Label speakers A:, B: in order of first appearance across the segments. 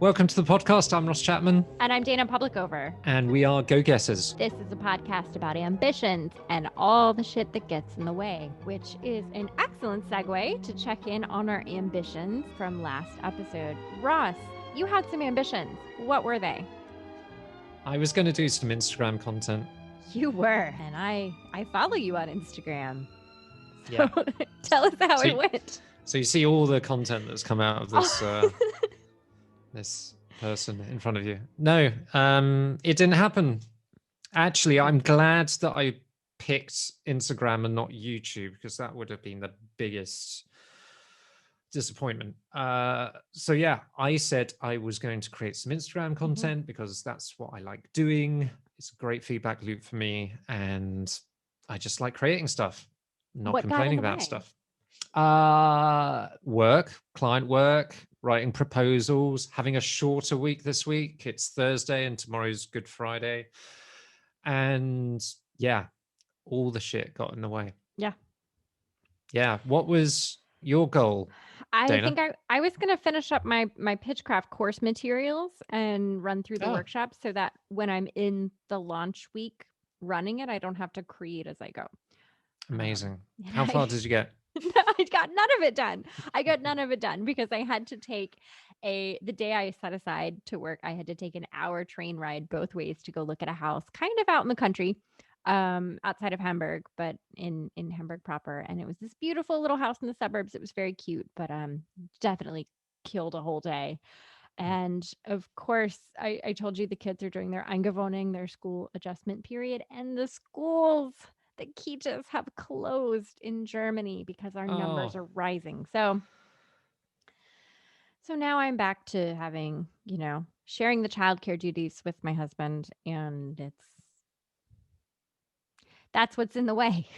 A: Welcome to the podcast. I'm Ross Chapman.
B: And I'm Dana Publicover.
A: And we are Go Guessers.
B: This is a podcast about ambitions and all the shit that gets in the way, which is an excellent segue to check in on our ambitions from last episode. Ross, you had some ambitions. What were they?
A: I was going to do some Instagram content.
B: You were. And I follow you on Instagram. So
A: yeah.
B: Tell us how it went.
A: So you see all the content that's come out of this... this person in front of you. No, it didn't happen. Actually, I'm glad that I picked Instagram and not YouTube, because that would have been the biggest disappointment. So yeah, I said I was going to create some Instagram content because that's what I like doing. It's a great feedback loop for me, and I just like creating stuff, not complaining about stuff. Client work, writing proposals, having a shorter week this week. It's Thursday and tomorrow's Good Friday. And yeah, all the shit got in the way. Yeah. What was your goal, Dana?
B: I think I was going to finish up my Pitchcraft course materials and run through the workshop so that when I'm in the launch week running it, I don't have to create as I go.
A: Amazing. How far did you get?
B: I got none of it done. I got none of it done because I had to take the day I set aside to work, I had to take an hour train ride both ways to go look at a house kind of out in the country, outside of Hamburg, but in Hamburg proper. And it was this beautiful little house in the suburbs. It was very cute, but definitely killed a whole day. And of course, I told you the kids are doing their Eingewohnung, their school adjustment period, and the schools, the Kitas have closed in Germany because our numbers are rising. So now I'm back to having, sharing the childcare duties with my husband, and that's what's in the way.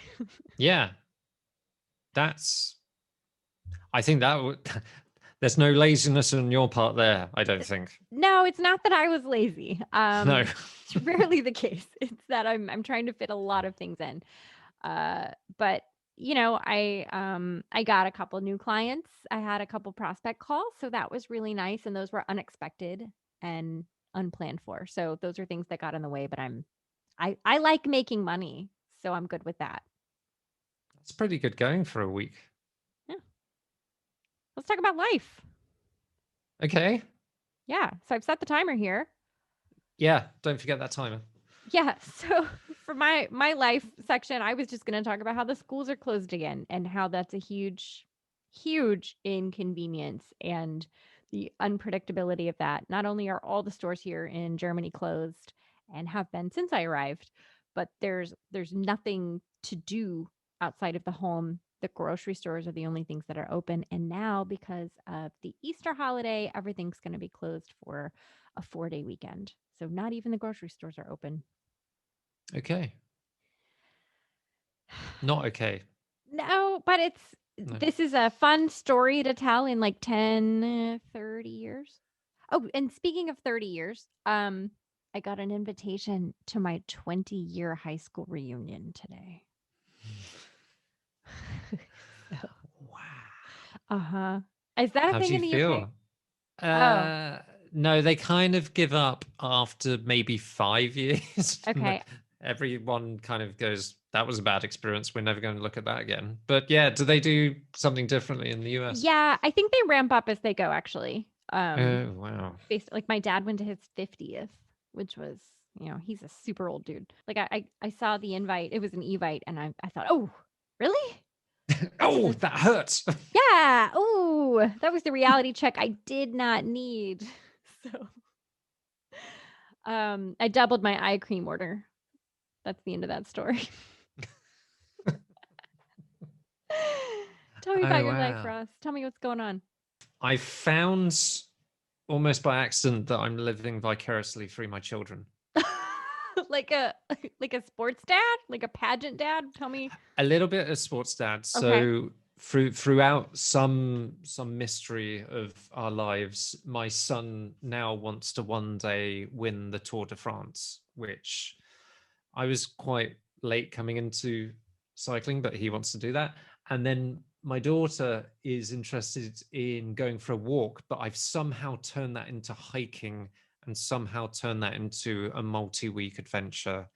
A: Yeah. I think that would... There's no laziness on your part there, I don't think.
B: No, it's not that I was lazy.
A: No.
B: It's rarely the case. It's that I'm trying to fit a lot of things in. But I got a couple new clients. I had a couple prospect calls, so that was really nice, and those were unexpected and unplanned for. So those are things that got in the way, but I like making money, so I'm good with that.
A: That's pretty good going for a week.
B: Yeah. Let's talk about life.
A: Okay.
B: Yeah. So I've set the timer here.
A: Yeah. Don't forget that timer.
B: Yeah. So for my life section, I was just going to talk about how the schools are closed again and how that's a huge, huge inconvenience and the unpredictability of that. Not only are all the stores here in Germany closed and have been since I arrived, but there's nothing to do outside of the home. The grocery stores are the only things that are open. And now, because of the Easter holiday, everything's going to be closed for a 4-day weekend. So not even the grocery stores are open.
A: Okay. Not okay.
B: No, but this is a fun story to tell in like 10, 30 years. Oh, and speaking of 30 years, I got an invitation to my 20-year high school reunion today. So.
A: Wow.
B: Is that a thing in the
A: UK? No, they kind of give up after maybe 5 years.
B: Okay.
A: Everyone kind of goes, that was a bad experience. We're never going to look at that again. But yeah, do they do something differently in the US?
B: Yeah, I think they ramp up as they go, actually.
A: Oh, wow.
B: Like my dad went to his 50th, which was, he's a super old dude. Like I saw the invite. It was an Evite, and I thought, oh, really?
A: Oh, that hurts.
B: Yeah. Oh, that was the reality check I did not need. So I doubled my eye cream order. That's the end of that story. Tell me about your life, Ross. Tell me what's going on.
A: I found almost by accident that I'm living vicariously through my children.
B: like a sports dad, like a pageant dad. Tell me.
A: A little bit of sports dad. So throughout some mystery of our lives, my son now wants to one day win the Tour de France, which I was quite late coming into cycling, but he wants to do that. And then my daughter is interested in going for a walk, but I've somehow turned that into hiking and somehow turned that into a multi-week adventure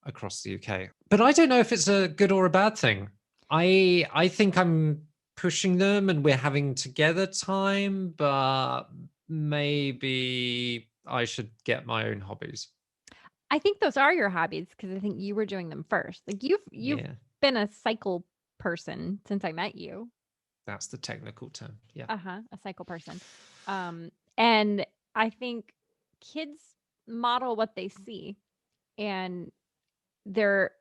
A: across the UK. But I don't know if it's a good or a bad thing. I think I'm pushing them and we're having together time, but maybe I should get my own hobbies.
B: I think those are your hobbies because I think you were doing them first. Like you've
A: Yeah,
B: been a cycle person since I met you.
A: that's the technical term. Yeah.
B: Uh-huh, a cycle person. And I think kids model what they see and they're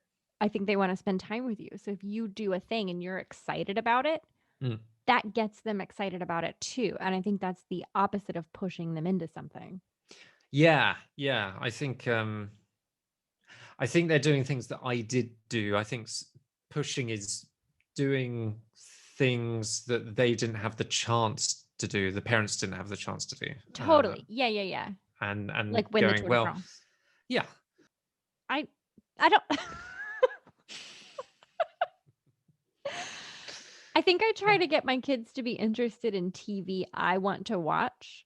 B: I think they want to spend time with you. So if you do a thing and you're excited about it,
A: Mm.
B: that gets them excited about it too. And I think that's the opposite of pushing them into something.
A: Yeah, yeah. I think they're doing things that I did do. I think pushing is doing things that they didn't have the chance to do. The parents didn't have the chance to do.
B: Totally. Yeah.
A: And
B: Like win the
A: going,
B: Tour de
A: well,
B: France.
A: yeah.
B: I don't I think I try to get my kids to be interested in TV I want to watch.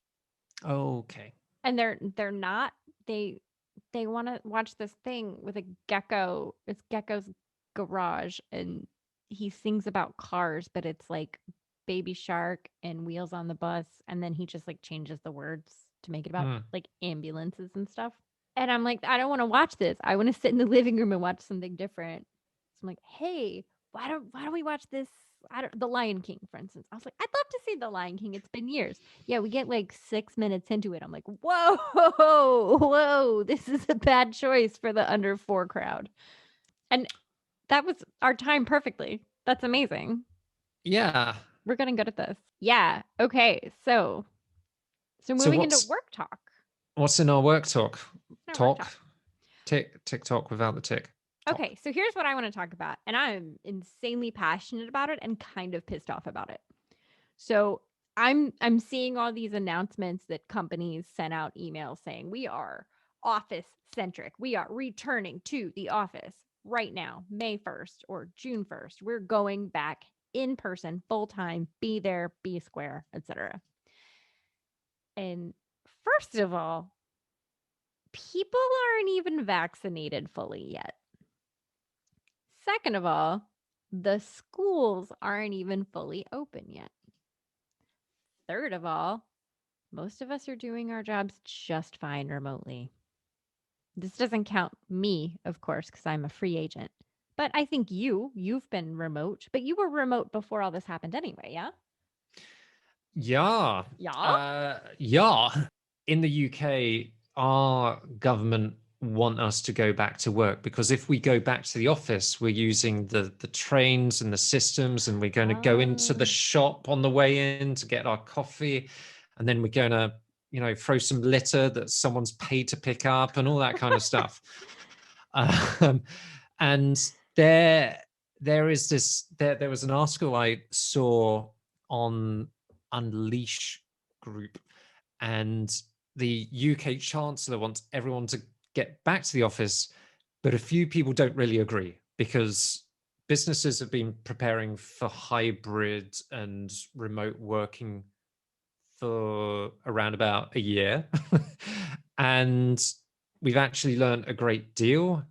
A: Okay.
B: And they're not. They want to watch this thing with a gecko. It's Gecko's Garage and he sings about cars, but it's like Baby Shark and Wheels on the Bus and then he just like changes the words to make it about like ambulances and stuff. And I'm like, I don't want to watch this. I want to sit in the living room and watch something different. So I'm like, hey, why don't we watch this? The Lion King, for instance. I was like, I'd love to see The Lion King. It's been years. Yeah, we get like 6 minutes into it. I'm like, whoa, this is a bad choice for the under 4 crowd. And that was our time perfectly. That's amazing.
A: Yeah.
B: We're getting good at this. Yeah. Okay. So moving into work talk.
A: What's in our work talk?
B: Talk.
A: TikTok without the tick. Talk.
B: Okay, so here's what I want to talk about, and I'm insanely passionate about it and kind of pissed off about it. So I'm seeing all these announcements that companies sent out emails saying we are office centric. We are returning to the office right now, May 1st or June 1st. We're going back in person, full time, be there, be square, etc. And first of all, people aren't even vaccinated fully yet. Second of all, the schools aren't even fully open yet. Third of all, most of us are doing our jobs just fine remotely. This doesn't count me, of course, because I'm a free agent. But I think you've been remote, but you were remote before all this happened anyway, yeah?
A: Yeah.
B: Yeah?
A: Yeah. In the UK, our government want us to go back to work because if we go back to the office, we're using the trains and the systems, and we're going to go into the shop on the way in to get our coffee, and then we're going to, throw some litter that someone's paid to pick up and all that kind of stuff. And there was an article I saw on Unleash group, and the UK Chancellor wants everyone to get back to the office, but a few people don't really agree because businesses have been preparing for hybrid and remote working for around about a year. And we've actually learned a great deal.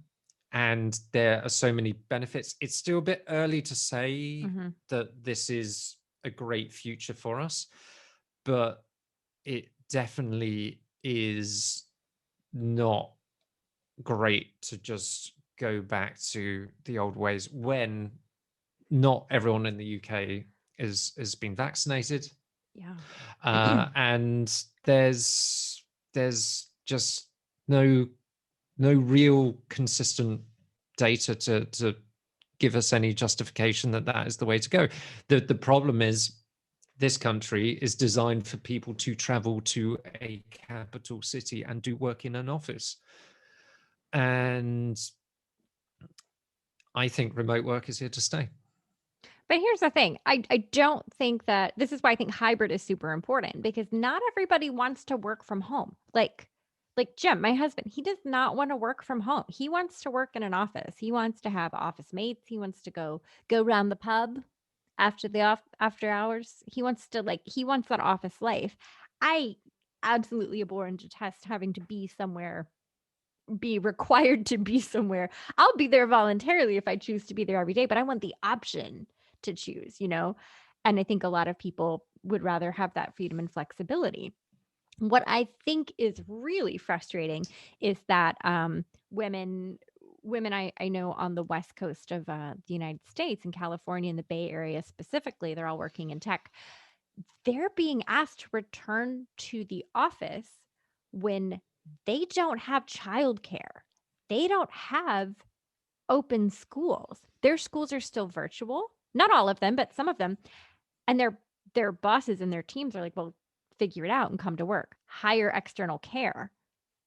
A: And there are so many benefits. It's still a bit early to say that this is a great future for us, but it definitely is not great to just go back to the old ways when not everyone in the UK has been vaccinated.
B: Yeah.
A: And there's just no real consistent data to give us any justification that is the way to go. The problem is this country is designed for people to travel to a capital city and do work in an office. And I think remote work is here to stay.
B: But here's the thing. I don't think that this is why I think hybrid is super important because not everybody wants to work from home. Like Jim, my husband, he does not want to work from home. He wants to work in an office. He wants to have office mates. He wants to go around the pub. after hours. He wants that office life. I absolutely abhor and detest having to be somewhere, be required to be somewhere. I'll be there voluntarily if I choose to be there every day, but I want the option to choose, And I think a lot of people would rather have that freedom and flexibility. What I think is really frustrating is that women I know on the west coast of the United States, in California, in the Bay Area specifically, they're all working in tech. They're being asked to return to the office when they don't have childcare. They don't have open schools. Their schools are still virtual. Not all of them, but some of them. And their bosses and their teams are like, well, figure it out and come to work. Hire external care.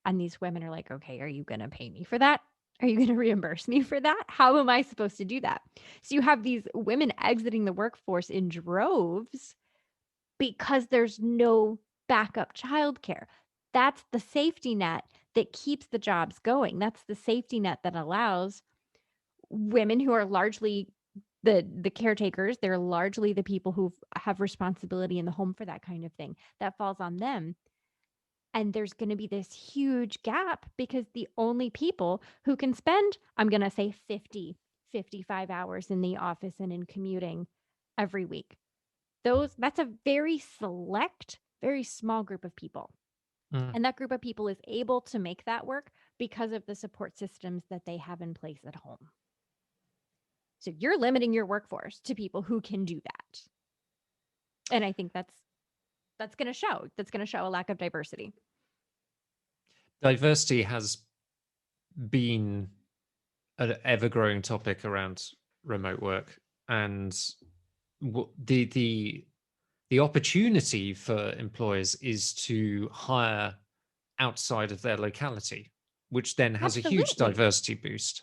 B: And these women are like, okay, are you going to pay me for that? Are you going to reimburse me for that? How am I supposed to do that? So you have these women exiting the workforce in droves because there's no backup childcare. That's the safety net that keeps the jobs going. That's the safety net that allows women who are largely the caretakers, they're largely the people who have responsibility in the home for that kind of thing. That falls on them. And there's going to be this huge gap because the only people who can spend, I'm going to say 50, 55 hours in the office and in commuting every week. That's a very select, very small group of people. And that group of people is able to make that work because of the support systems that they have in place at home. So you're limiting your workforce to people who can do that. And I think that's going to show. That's going to show a lack of diversity.
A: Diversity has been an ever-growing topic around remote work, and the opportunity for employers is to hire outside of their locality, which then has a huge diversity boost.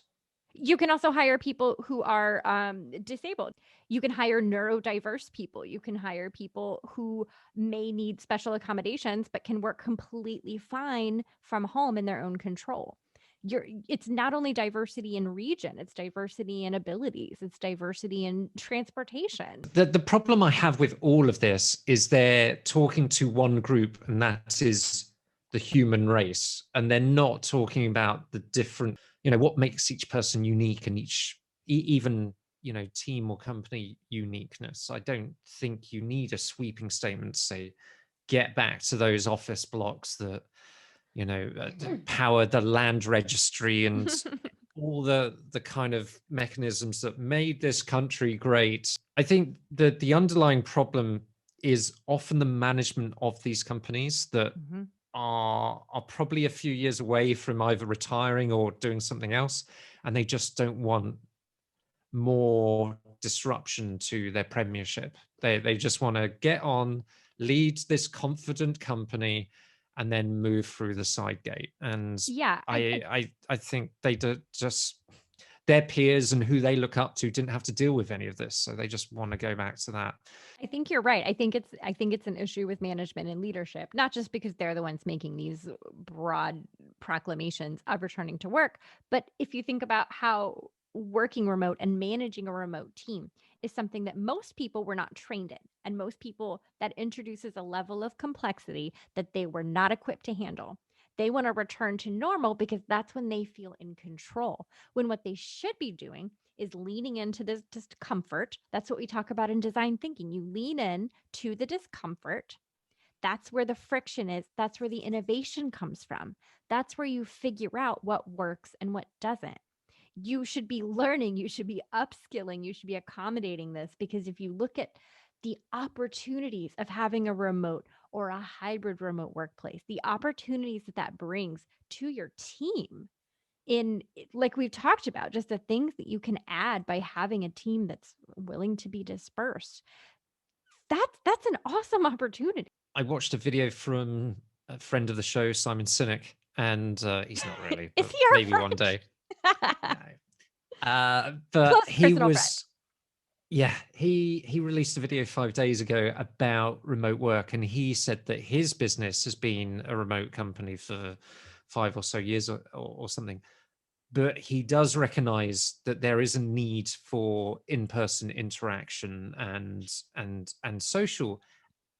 B: You can also hire people who are disabled. You can hire neurodiverse people. You can hire people who may need special accommodations, but can work completely fine from home in their own control. It's not only diversity in region, it's diversity in abilities, it's diversity in transportation.
A: The problem I have with all of this is they're talking to one group, and that is the human race, and they're not talking about the different, what makes each person unique and even team or company uniqueness. I don't think you need a sweeping statement to say, get back to those office blocks that power the land registry and all the kind of mechanisms that made this country great. I think that the underlying problem is often the management of these companies that are probably a few years away from either retiring or doing something else, and they just don't want more disruption to their premiership. They just want to get on, lead this confident company, and then move through the side gate. And
B: yeah,
A: I think they just, their peers and who they look up to didn't have to deal with any of this, so they just want to go back to that.
B: I think you're right. I think it's an issue with management and leadership, not just because they're the ones making these broad proclamations of returning to work, but if you think about how working remote and managing a remote team is something that most people were not trained in, and most people, that introduces a level of complexity that they were not equipped to handle. They want to return to normal because that's when they feel in control, when what they should be doing is leaning into this discomfort. That's what we talk about in design thinking. You lean in to the discomfort. That's where the friction is. That's where the innovation comes from. That's where you figure out what works and what doesn't. You should be learning, you should be upskilling, you should be accommodating this, because if you look at the opportunities of having a remote or a hybrid remote workplace, the opportunities that brings to your team, in, like we've talked about, just the things that you can add by having a team that's willing to be dispersed, that's an awesome opportunity.
A: I watched a video from a friend of the show, Simon Sinek, and he's not really, but maybe one day. But he was, he released a video 5 days ago about remote work, and he said that his business has been a remote company for 5 or so years or something. but he does recognize that there is a need for in-person interaction and social,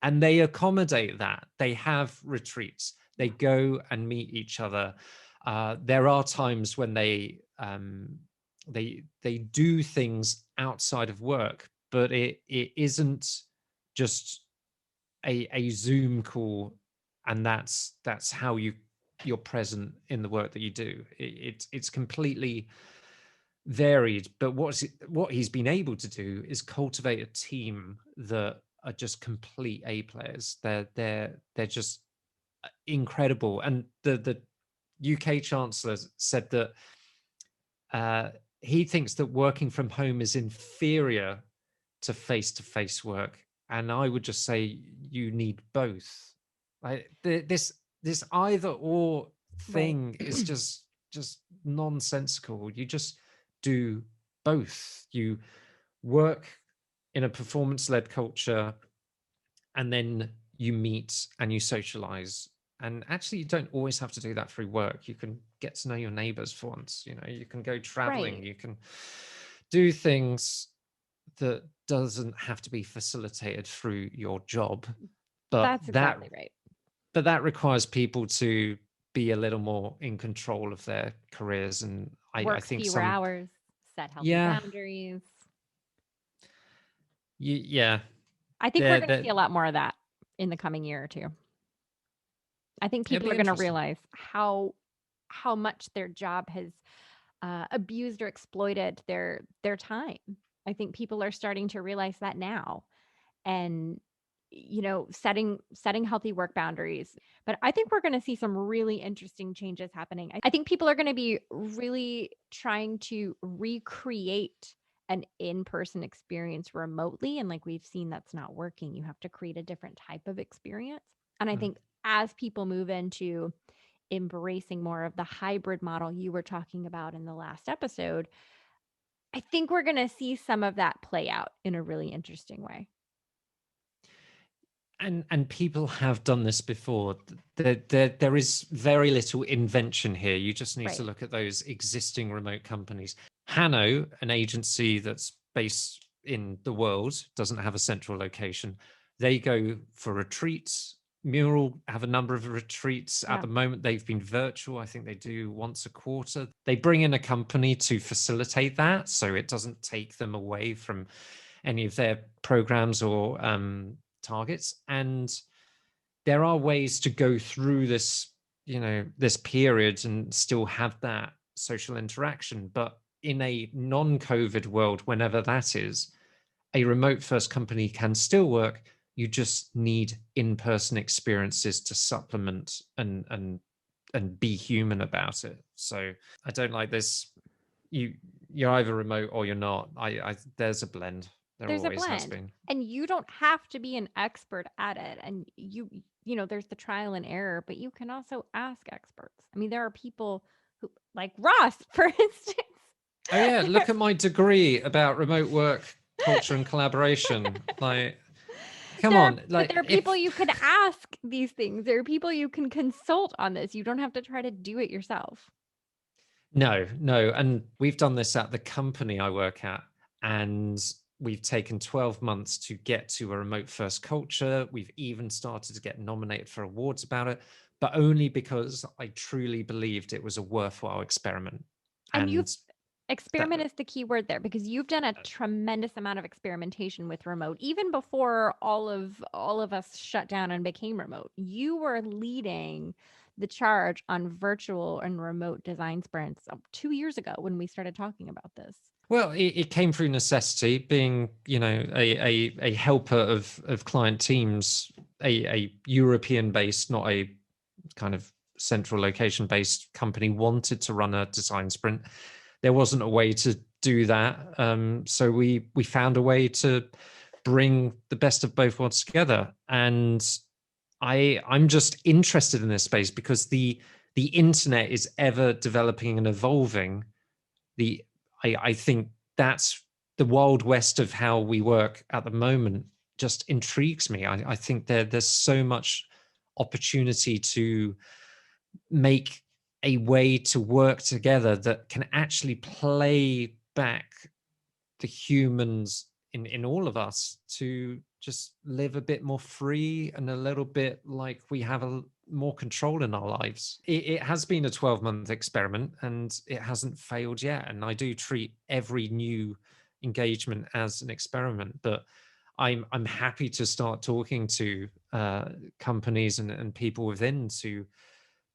A: and they accommodate that. They have retreats, they go and meet each other. There are times when they do things outside of work, but it isn't just a Zoom call, and that's how you're present in the work that you do. It's completely varied, but what he's been able to do is cultivate a team that are just complete A players. They're just incredible. And the UK Chancellor said that he thinks that working from home is inferior to face-to-face work, and I would just say you need both. This either or thing is just nonsensical. You just do both. You work in a performance-led culture, and then you meet and you socialize. And actually, you don't always have to do that through work. You can get to know your neighbors for once. You can go traveling.
B: Right.
A: You can do things that doesn't have to be facilitated through your job. But
B: That's exactly right.
A: But that requires people to be a little more in control of their careers. And I
B: Work
A: think
B: fewer hours, set healthy
A: yeah,
B: boundaries.
A: yeah,
B: I think we're going to see a lot more of that in the coming year or two. I think people are going to realize how much their job has abused or exploited their time. I think people are starting to realize that now, and setting healthy work boundaries. But I think we're going to see some really interesting changes happening. I think people are going to be really trying to recreate an in-person experience remotely, and like we've seen, that's not working. You have to create a different type of experience. And I think as people move into embracing more of the hybrid model you were talking about in the last episode, I think we're going to see some of that play out in a really interesting way.
A: And people have done this before. There is very little invention here. You just need to look at those existing remote companies. Hanno, an agency that's based in the world, doesn't have a central location. They go for retreats. Mural have a number of retreats. At the moment, they've been virtual. I think they do once a quarter. They bring in a company to facilitate that, so it doesn't take them away from any of their programs or targets. And there are ways to go through this this period and still have that social interaction. But in a non-COVID world, whenever that is, a remote first company can still work. You just need in-person experiences to supplement and be human about it. So I don't like this. You're either remote or you're not. There's a blend.
B: There's a blend, and you don't have to be an expert at it. And there's the trial and error, but you can also ask experts. I mean, there are people who, like Ross, for instance.
A: Oh yeah, look at my degree about remote work, culture, and collaboration. Like, come on. Like,
B: but there are people you can ask these things. There are people you can consult on this. You don't have to try to do it yourself.
A: No. And we've done this at the company I work at, and we've taken 12 months to get to a remote first culture. We've even started to get nominated for awards about it, but only because I truly believed it was a worthwhile experiment. And
B: experiment is the key word there, because you've done a tremendous amount of experimentation with remote, even before all of us shut down and became remote. You were leading the charge on virtual and remote design sprints 2 years ago when we started talking about this.
A: Well, it came through necessity, being, a helper of client teams, a European-based, not a kind of central location-based company, wanted to run a design sprint. There wasn't a way to do that, so we found a way to bring the best of both worlds together. And I'm just interested in this space because the internet is ever developing and evolving. I think that's the wild west of how we work at the moment. Just intrigues me. I think there's so much opportunity to make a way to work together that can actually play back the humans in all of us to just live a bit more free and a little bit like we have more control in our lives. It has been a 12-month experiment and it hasn't failed yet. And I do treat every new engagement as an experiment, but I'm happy to start talking to companies and people within to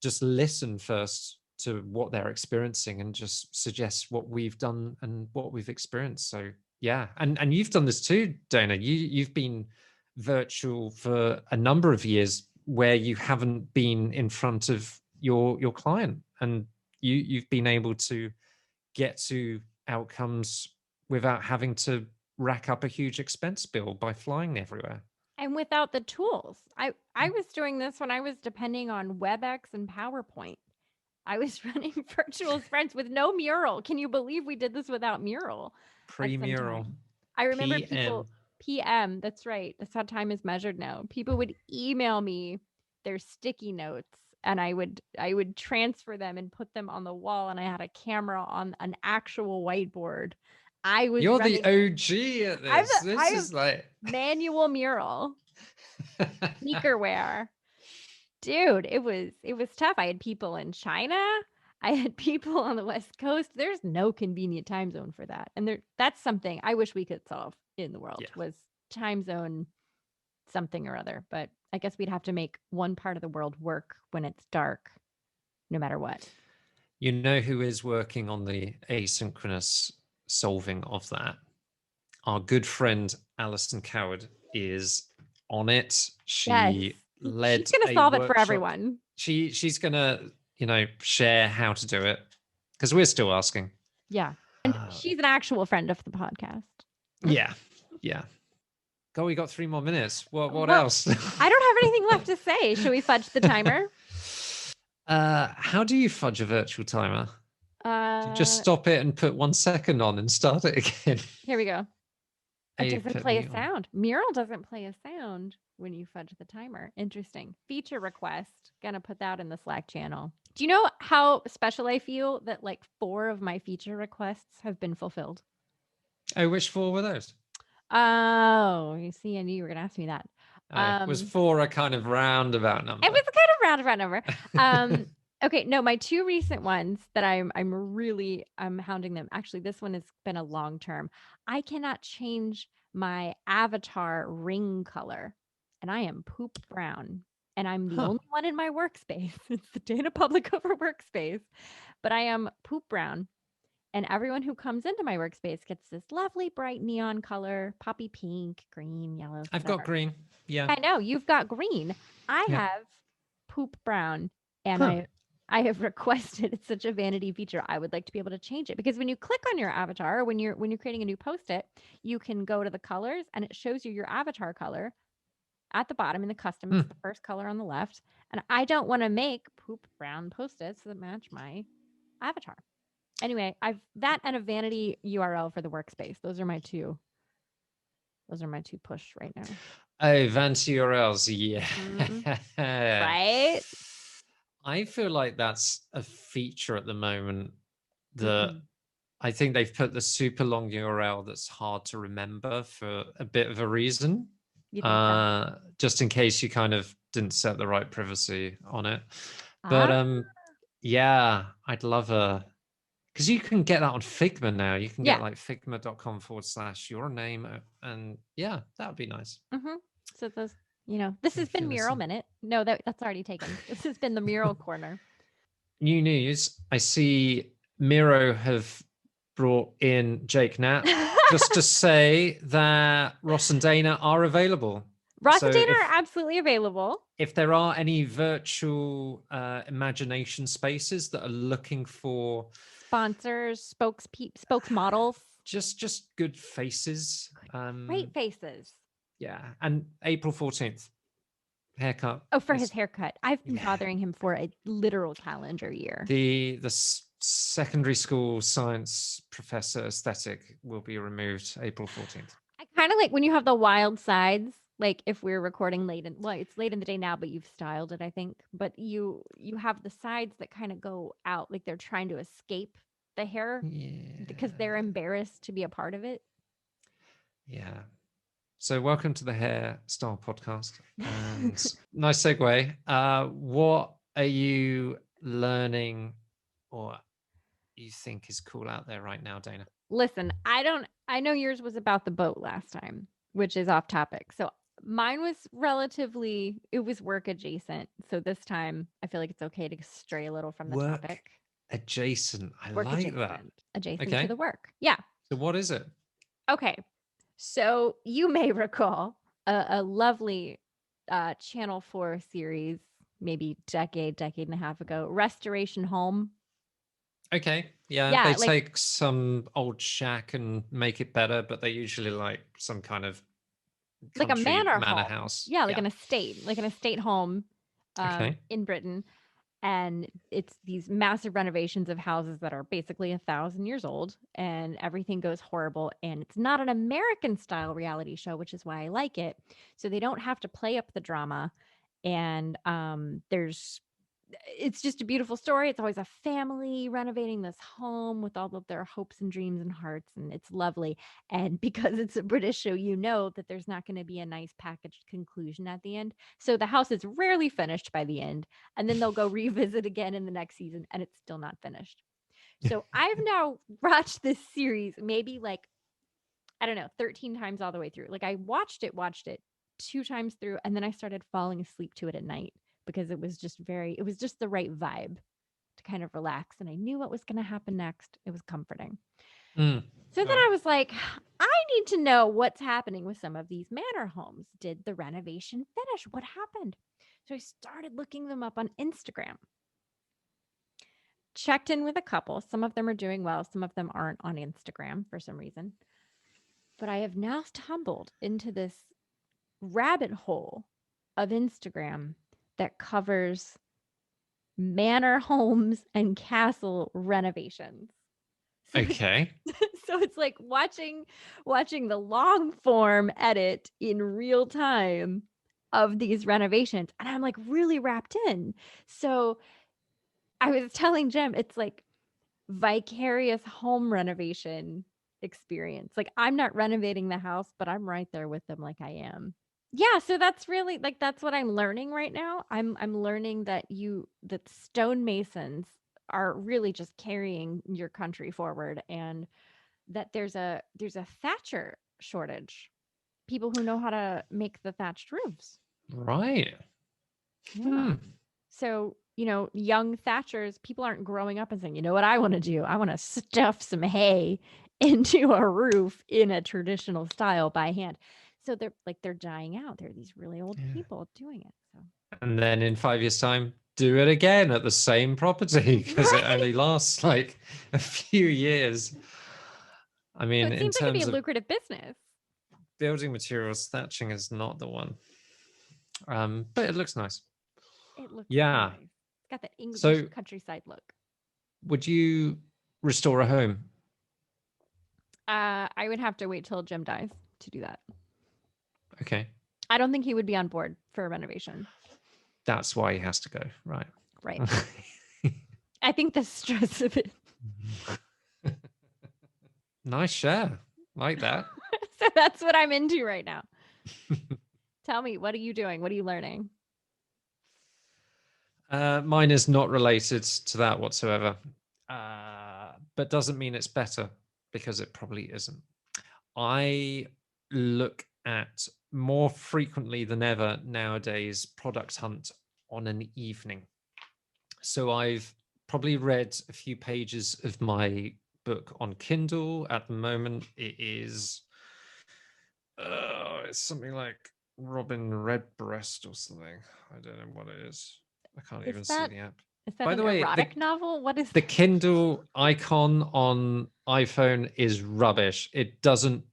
A: just listen first to what they're experiencing and just suggest what we've done and what we've experienced. So yeah, and you've done this too, Dana. You've been virtual for a number of years where you haven't been in front of your client, and you've been able to get to outcomes without having to rack up a huge expense bill by flying everywhere.
B: And without the tools. I was doing this when I was depending on WebEx and PowerPoint. I was running virtual sprints with no Mural. Can you believe we did this without Mural at some
A: Pre-mural.
B: time? I remember
A: PM.
B: people PM, that's right. That's how time is measured now. People would email me their sticky notes and I would transfer them and put them on the wall, and I had a camera on an actual whiteboard. I was
A: You're
B: running
A: the OG at this. This is like
B: manual Mural. Sneakerwear. Dude, it was tough. I had people in China. I had people on the West Coast. There's no convenient time zone for that. And that's something I wish we could solve in the world, was time zone something or other. But I guess we'd have to make one part of the world work when it's dark, no matter what.
A: You know who is working on the asynchronous solving of that? Our good friend Alison Coward is on it. She led.
B: She's gonna solve it for everyone.
A: She's gonna, share how to do it, because we're still asking.
B: Yeah. And she's an actual friend of the podcast.
A: Yeah. God, we got 3 more minutes. What else?
B: I don't have anything left to say. Should we fudge the timer?
A: How do you fudge a virtual timer? You just stop it and put 1 second on and start it again.
B: Here we go. It doesn't play a sound. Mural doesn't play a sound when you fudge the timer. Interesting. Feature request. Gonna put that in the Slack channel. Do you know how special I feel that like 4 of my feature requests have been fulfilled?
A: Oh, which 4 were those?
B: Oh, you see, I knew you were gonna ask me that.
A: Was 4 a kind of roundabout number?
B: It was a kind of roundabout number. Okay, no, my 2 recent ones that I'm hounding them. Actually, this one has been a long term. I cannot change my avatar ring color, and I am poop brown, and I'm the only one in my workspace. It's the Dana Public Over workspace, but I am poop brown, and everyone who comes into my workspace gets this lovely bright neon color, poppy pink, green, yellow.
A: I've got green. Yeah,
B: I know you've got green. I have poop brown, and I have requested, it's such a vanity feature, I would like to be able to change it, because when you click on your avatar, when you're creating a new post-it, you can go to the colors and it shows you your avatar color at the bottom in the custom. It's the first color on the left. And I don't want to make poop brown post-its that match my avatar. Anyway, I've that and a vanity URL for the workspace. Those are my two push right now.
A: Oh, vanity URLs, yeah.
B: Right?
A: I feel like that's a feature at the moment that I think they've put the super long URL that's hard to remember for a bit of a reason. Just in case you kind of didn't set the right privacy on it. But yeah, I'd love because you can get that on Figma now. You can get like figma.com/your name, and yeah, that would be nice.
B: So those, this has been Mural Minute. No, that's already taken. This has been the Mural Corner.
A: New news. I see Miro have brought in Jake Knapp just to say that Ross and Dana are available.
B: Ross and Dana are absolutely available.
A: If there are any virtual imagination spaces that are looking for
B: sponsors, spokesmodels,
A: just good faces,
B: great faces.
A: Yeah, and April 14th, haircut.
B: Oh, for his haircut. I've been bothering him for a literal calendar year.
A: The secondary school science professor aesthetic will be removed April 14th.
B: I kind of like when you have the wild sides like if we're recording it's late in the day now, but you've styled it, I think. But you have the sides that kind of go out, like they're trying to escape the hair because they're
A: Yeah.
B: embarrassed to be a part of it.
A: Yeah. So welcome to the Hairstyle Podcast. And nice segue. What are you learning or you think is cool out there right now, Dana?
B: Listen, I know yours was about the boat last time, which is off topic. So mine was it was work adjacent. So this time I feel like it's okay to stray a little from the
A: Work
B: topic.
A: adjacent. I
B: Work
A: like that.
B: adjacent to
A: Okay.
B: the work. Yeah.
A: So what is it?
B: Okay. So you may recall a lovely Channel 4 series, maybe decade and a half ago, Restoration Home.
A: Okay. Yeah.
B: Yeah,
A: They
B: like
A: take some old shack and make it better, but they usually like some kind of
B: a
A: country
B: manor
A: manor
B: home.
A: house.
B: Yeah, like an estate home
A: Okay.
B: in Britain. And it's these massive renovations of houses that are basically 1,000 years old, and everything goes horrible. And it's not an American style reality show, which is why I like it. So they don't have to play up the drama. And it's just a beautiful story. It's always a family renovating this home with all of their hopes and dreams and hearts, and it's lovely. And because it's a British show, you know that there's not going to be a nice packaged conclusion at the end. So the house is rarely finished by the end, and then they'll go revisit again in the next season, and it's still not finished. So I've now watched this series maybe like, I don't know, 13 times all the way through. Like I watched it 2 times through, and then I started falling asleep to it at night because it was just the right vibe to kind of relax. And I knew what was going to happen next. It was comforting.
A: Mm.
B: So then I was like, I need to know what's happening with some of these manor homes. Did the renovation finish? What happened? So I started looking them up on Instagram. Checked in with a couple. Some of them are doing well. Some of them aren't on Instagram for some reason. But I have now stumbled into this rabbit hole of Instagram that covers manor homes and castle renovations.
A: Okay.
B: So it's like watching the long form edit in real time of these renovations, and I'm like really wrapped in. So I was telling Jim, it's like vicarious home renovation experience. Like I'm not renovating the house, but I'm right there with them like I am. Yeah, so that's really like that's what I'm learning right now. I'm learning that stonemasons are really just carrying your country forward, and that there's a thatcher shortage. People who know how to make the thatched roofs.
A: Right.
B: Yeah. So, young thatchers, people aren't growing up and saying, you know what I want to do? I want to stuff some hay into a roof in a traditional style by hand. So they're dying out. There are these really old people doing it. So
A: And then in 5 years' time, do it again at the same property because it only lasts like a few years. I
B: So
A: mean,
B: it
A: in
B: seems like it'd be
A: terms
B: a
A: of
B: lucrative business.
A: building materials, thatching is not the one. But it looks nice.
B: It looks
A: Yeah.
B: nice. It's got that English
A: So
B: countryside look.
A: would you restore a home?
B: I would have to wait till Jim dies to do that.
A: Okay.
B: I don't think he would be on board for a renovation.
A: That's why he has to go. Right.
B: Right. I think the stress of it.
A: Nice share. Like that.
B: So that's what I'm into right now. Tell me, what are you doing? What are you learning?
A: Mine is not related to that whatsoever, but doesn't mean it's better because it probably isn't. I look at more frequently than ever nowadays product hunt on an evening. So I've probably read a few pages of my book on Kindle at the moment. It's something like Robin Redbreast or something. I don't know what it is. I can't even see the app.
B: Is that
A: By
B: an
A: the way,
B: erotic novel? What is
A: the Kindle icon on iPhone is rubbish. It doesn't.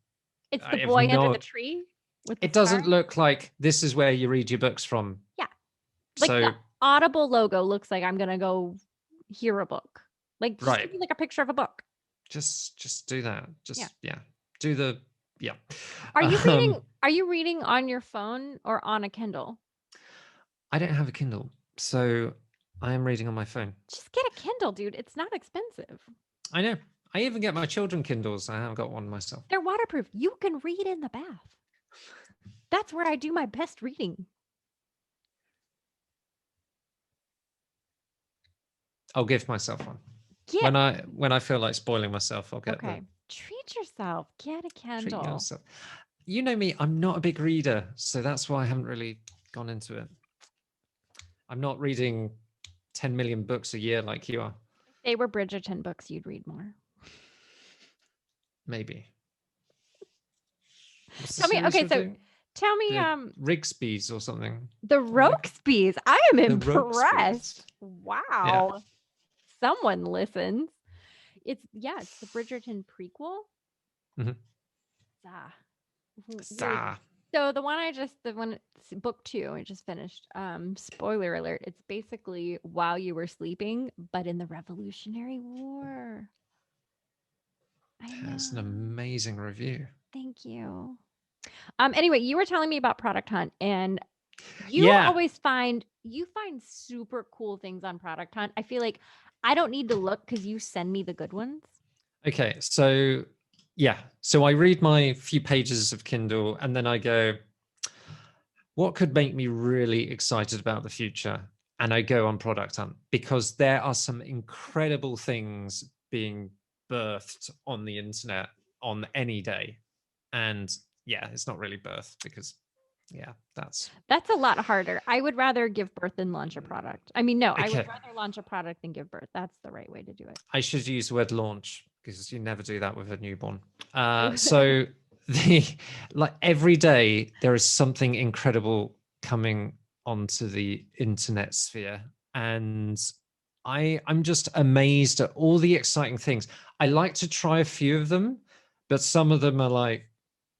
B: It's
A: I
B: the
A: have
B: boy under
A: no.
B: the tree with the
A: It doesn't
B: star?
A: look like this is where you read your books from.
B: Yeah. Like
A: So
B: the Audible logo looks like I'm gonna go hear a book. Like just
A: right,
B: give me like a picture of a book.
A: just do that.
B: Yeah.
A: Just do the yeah.
B: Are you Are you reading on your phone or on a Kindle?
A: I don't have a Kindle, so I am reading on my phone.
B: Just get a Kindle, dude. It's not expensive.
A: I know. I even get my children Kindles. I haven't got one myself.
B: They're waterproof. You can read in the bath. That's where I do my best reading.
A: I'll give myself one.
B: Get
A: When I feel like spoiling myself, I'll get
B: okay. Treat yourself. Get a
A: treat
B: Kindle.
A: yourself. You know me, I'm not a big reader, so that's why I haven't really gone into it. I'm not reading 10 million books a year like you are.
B: If they were Bridgerton books, you'd read more.
A: Maybe. What's the
B: Tell me,
A: series
B: okay,
A: you're
B: so
A: doing?
B: tell me,
A: The Rigsby's or something.
B: the Rokesbys. I am
A: The
B: impressed.
A: Rokesbys.
B: Wow. Someone listens. It's the Bridgerton prequel.
A: Mhm.
B: Ah.
A: Sa.
B: So the one book 2, I just finished. Spoiler alert, it's basically while you were sleeping, but in the Revolutionary War. I know.
A: That's an amazing review.
B: Thank you. Anyway, you were telling me about Product Hunt, and you
A: Yeah.
B: always find super cool things on Product Hunt. I feel like I don't need to look because you send me the good ones.
A: Okay, so yeah, so I read my few pages of Kindle and then I go, what could make me really excited about the future? And I go on Product Hunt because there are some incredible things being birthed on the internet on any day. And yeah, it's not really birth because that's
B: a lot harder. I would rather give birth than launch a product. I mean, no, I would
A: okay.
B: rather launch a product than give birth. That's the right way to do it.
A: I should use the word launch because you never do that with a newborn. So like every day there is something incredible coming onto the internet sphere, and I'm just amazed at all the exciting things. I like to try a few of them, but some of them are like,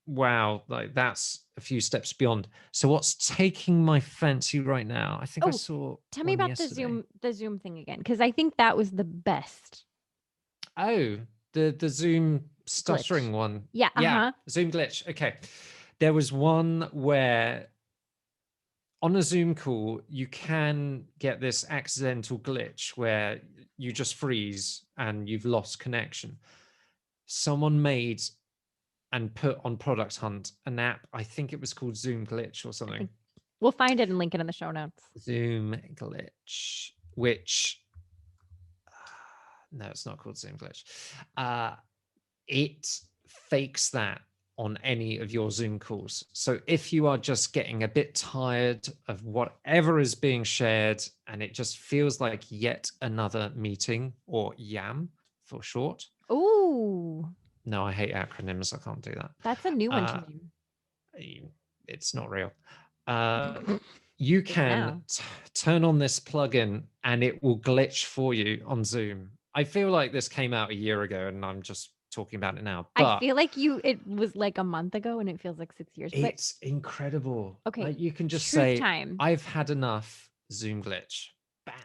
A: wow, like that's a few steps beyond. So what's taking my fancy right now? I think I saw
B: tell me
A: one
B: about
A: yesterday.
B: the Zoom thing again, because I think that was the best.
A: Oh, the Zoom stuttering
B: Glitch.
A: one.
B: Yeah.
A: Yeah, Zoom glitch. Okay. There was one where on a Zoom call, you can get this accidental glitch where you just freeze and you've lost connection. Someone made and put on Product Hunt an app. I think it was called Zoom Glitch or something.
B: We'll find it and link it in the show notes.
A: Zoom Glitch, which no, it's not called Zoom Glitch. It fakes that on any of your Zoom calls. So if you are just getting a bit tired of whatever is being shared and it just feels like yet another meeting, or YAM for short.
B: Ooh.
A: No, I hate acronyms. I can't do that.
B: That's a new one to
A: me. It's not real. You can
B: now.
A: turn on this plugin and it will glitch for you on Zoom. I feel like this came out a year ago and I'm just talking about it now. But
B: I feel like it was like a month ago and it feels like 6 years.
A: It's incredible.
B: Okay.
A: Like you can just
B: truth
A: say,
B: time.
A: I've had enough. Zoom glitch. Bang.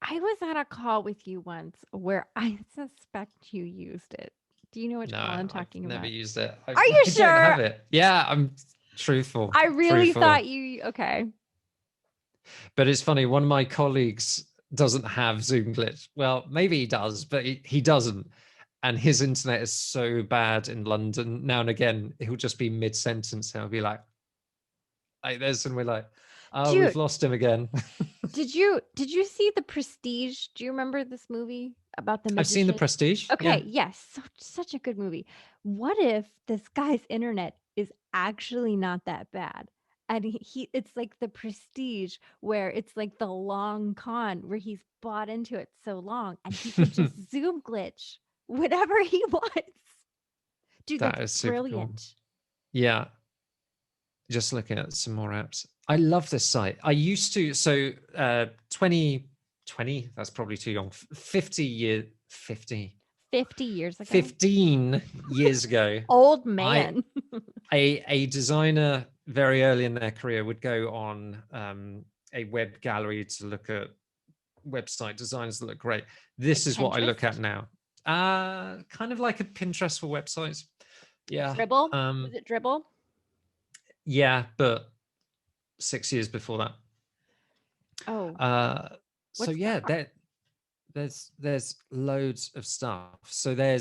B: I was at a call with you once where I suspect you used it. Do you know which call I'm talking
A: I've
B: about?
A: never used it.
B: Are you
A: I
B: sure?
A: don't have it. Yeah, I'm truthful.
B: I really
A: truthful.
B: thought you okay.
A: But it's funny, one of my colleagues doesn't have Zoom glitch. Well, maybe he does, but he doesn't. And his internet is so bad in London. Now and again, he'll just be mid-sentence and he'll be like this, and we're like, oh,
B: Dude,
A: we've lost him again.
B: did you see The Prestige? Do you remember this movie about the magician?
A: I've seen The Prestige.
B: Okay,
A: Yeah.
B: yes. Such a good movie. What if this guy's internet is actually not that bad? And it's like The Prestige, where it's like the long con where he's bought into it so long and he could just Zoom glitch whatever he wants. Dude,
A: That
B: that's
A: is super
B: brilliant.
A: cool. Yeah. Just looking at some more apps. I love this site. I used to, 2020, that's probably too young. 50 years ago. 15 years ago.
B: Old man.
A: A designer very early in their career would go on a web gallery to look at website designs that look great. This is what I look at now. Kind of like a Pinterest for websites. Yeah.
B: Dribble? Was it Dribble?
A: Yeah, but 6 years before that.
B: Oh,
A: So
B: what's
A: yeah,
B: that?
A: there's loads of stuff. So there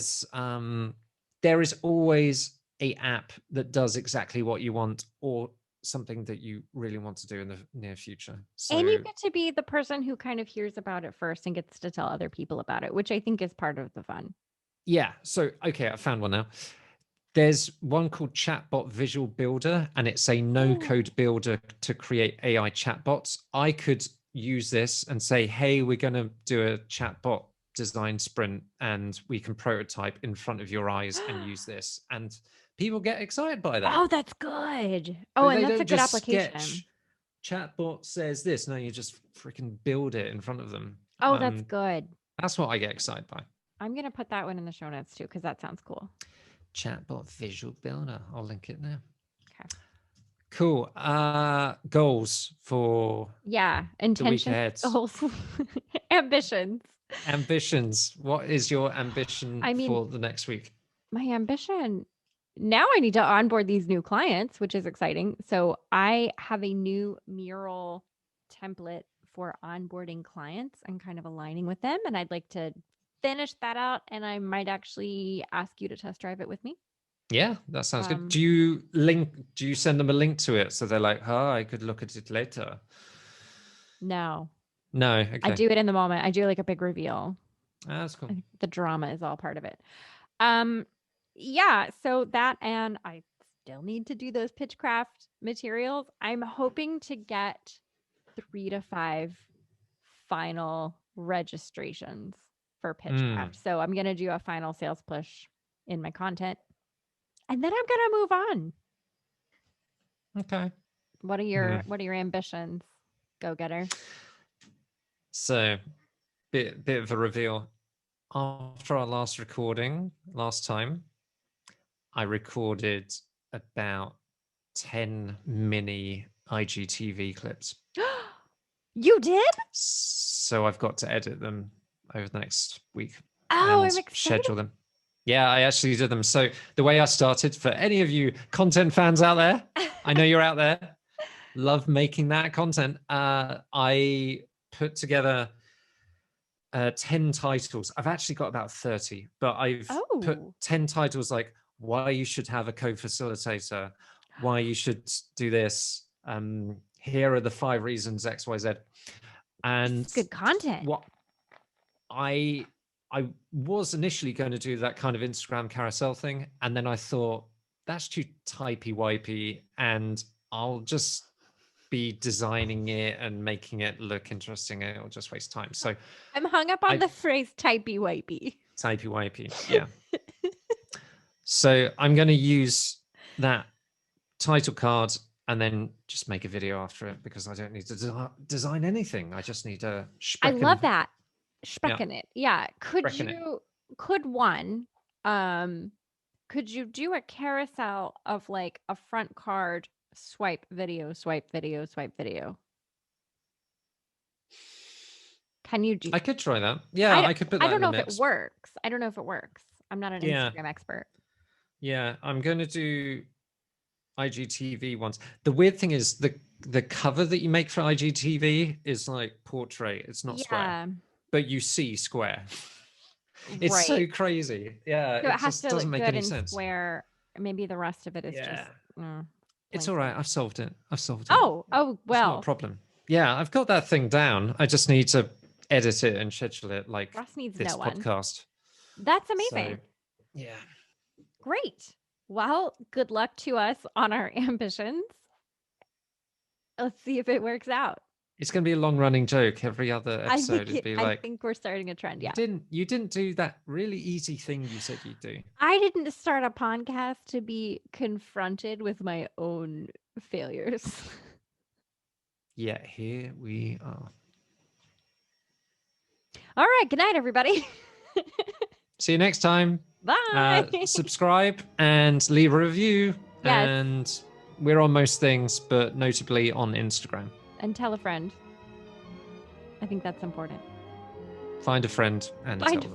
A: is always a app that does exactly what you want, or something that you really want to do in the near future.
B: And you
A: So
B: get to be the person who kind of hears about it first and gets to tell other people about it, which I think is part of the fun.
A: yeah, so okay, I found one now. There's one called ChatBot Visual Builder, and it's a no-code builder to create AI chatbots. I could use this and say, hey, we're going to do a chatbot design sprint, and we can prototype in front of your eyes and use this. And people get excited by that.
B: Oh, that's good. Oh,
A: But
B: and
A: they
B: that's a
A: don't
B: good
A: just
B: application.
A: sketch, chatbot says this. No, you just freaking build it in front of them.
B: Oh, that's good.
A: That's what I get excited by.
B: I'm going to put that one in the show notes too, because that sounds cool.
A: Chatbot Visual Builder. I'll link it now.
B: Okay.
A: Cool. Goals for
B: Yeah.
A: the week
B: Intentions,
A: ahead.
B: goals, ambitions.
A: Ambitions. What is your ambition
B: I mean,
A: for the next week?
B: my ambition now, I need to onboard these new clients, which is exciting. So I have a new mural template for onboarding clients and kind of aligning with them. And I'd like to finish that out. And I might actually ask you to test drive it with me.
A: Yeah, that sounds good. Do you send them a link to it so they're like, oh, I could look at it later?
B: No,
A: No,
B: I
A: okay.
B: do it in the moment. I do like a big reveal.
A: That's cool.
B: The drama is all part of it. Yeah, so that, and I still need to do those Pitchcraft materials. I'm hoping to get 3 to 5 final registrations for Pitchcraft. So I'm going to do a final sales push in my content, and then I'm going to move on.
A: Okay.
B: What are your ambitions, go-getter?
A: So, bit of a reveal. After our last recording last time, I recorded about 10 mini IGTV clips.
B: You did?
A: So I've got to edit them over the next week
B: Oh,
A: and
B: I'm excited.
A: schedule them. Yeah, I actually did them. So the way I started, for any of you content fans out there, I know you're out there, love making that content. I put together 10 titles. I've actually got about 30, but I've put 10 titles like why you should have a co-facilitator, why you should do this. Here are the 5 reasons XYZ. And
B: it's good content.
A: What I was initially going to do that kind of Instagram carousel thing, and then I thought that's too typey-wipey, and I'll just be designing it and making it look interesting, and it'll just waste time. So
B: I'm hung up on the phrase typey-wipey.
A: Typey-wipey, yeah. So I'm going to use that title card and then just make a video after it, because I don't need to design anything. I just need to
B: I love that. Specken it. Yeah. Could you do a carousel of like a front card, swipe video, swipe video, swipe video? Can you do?
A: I could try that. Yeah, I could put that in the
B: I don't know
A: mix.
B: if it works. I don't know if it works. I'm not an Instagram expert.
A: Yeah, I'm going to do IGTV ones. The weird thing is the cover that you make for IGTV is like portrait. It's not square, but you see square. It's so crazy. Yeah,
B: so
A: it just doesn't make any sense.
B: Square. Maybe the rest of it is just.
A: It's all right. I've solved it.
B: Oh, well.
A: It's not a problem. Yeah, I've got that thing down. I just need to edit it and schedule it like
B: Ross needs
A: this podcast.
B: That's amazing.
A: So, yeah.
B: Great. Well, good luck to us on our ambitions. Let's see if it works out.
A: It's going to be a long-running joke. Every other episode is be like,
B: I think we're starting a trend. Yeah.
A: You didn't do that really easy thing you said you'd do.
B: I didn't start a podcast to be confronted with my own failures.
A: Yeah, here we are.
B: All right. Good night, everybody.
A: See you next time.
B: Bye.
A: Subscribe and leave a review.
B: Yes.
A: And we're on most things, but notably on Instagram.
B: And tell a friend. I think that's important.
A: Find a friend and tell them.